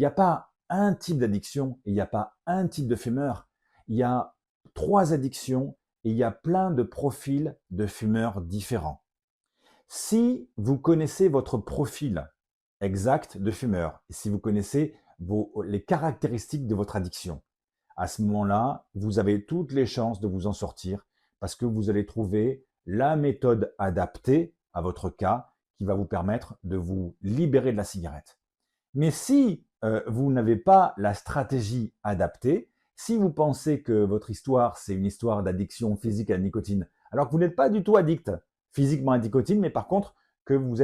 Il n'y a pas un type d'addiction et il n'y a pas un type de fumeur. Il y a trois addictions et il y a plein de profils de fumeurs différents. Si vous connaissez votre profil exact de fumeur, et si vous connaissez les caractéristiques de votre addiction, à ce moment-là, vous avez toutes les chances de vous en sortir parce que vous allez trouver la méthode adaptée à votre cas qui va vous permettre de vous libérer de la cigarette. Mais si vous n'avez pas la stratégie adaptée, si vous pensez que votre histoire, c'est une histoire d'addiction physique à la nicotine, alors que vous n'êtes pas du tout addict physiquement à la nicotine, mais par contre que vous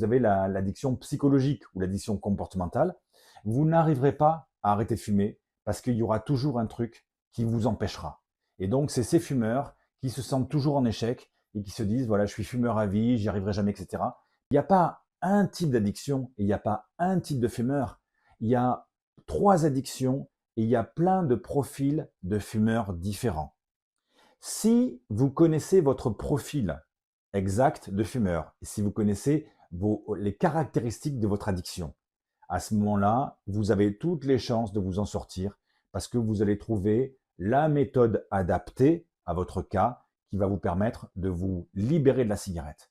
avez l'addiction psychologique ou l'addiction comportementale, vous n'arriverez pas à arrêter de fumer parce qu'il y aura toujours un truc qui vous empêchera. Et donc, c'est ces fumeurs qui se sentent toujours en échec et qui se disent, voilà, je suis fumeur à vie, j'y arriverai jamais, etc. Il n'y a pas un type d'addiction et il n'y a pas un type de fumeur. Il y a trois addictions et il y a plein de profils de fumeurs différents. Si vous connaissez votre profil exact de fumeur, et si vous connaissez les caractéristiques de votre addiction, à ce moment-là, vous avez toutes les chances de vous en sortir parce que vous allez trouver la méthode adaptée à votre cas qui va vous permettre de vous libérer de la cigarette.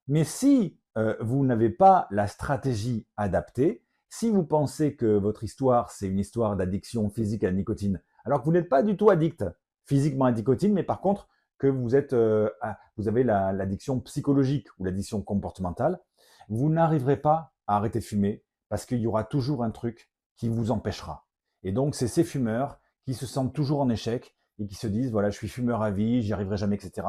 Mais si vous n'avez pas la stratégie adaptée, si vous pensez que votre histoire, c'est une histoire d'addiction physique à la nicotine, alors que vous n'êtes pas du tout addict physiquement à la nicotine, mais par contre que vous avez l'addiction psychologique ou l'addiction comportementale, vous n'arriverez pas à arrêter de fumer parce qu'il y aura toujours un truc qui vous empêchera. Et donc, c'est ces fumeurs qui se sentent toujours en échec et qui se disent, voilà, je suis fumeur à vie, j'y arriverai jamais, etc.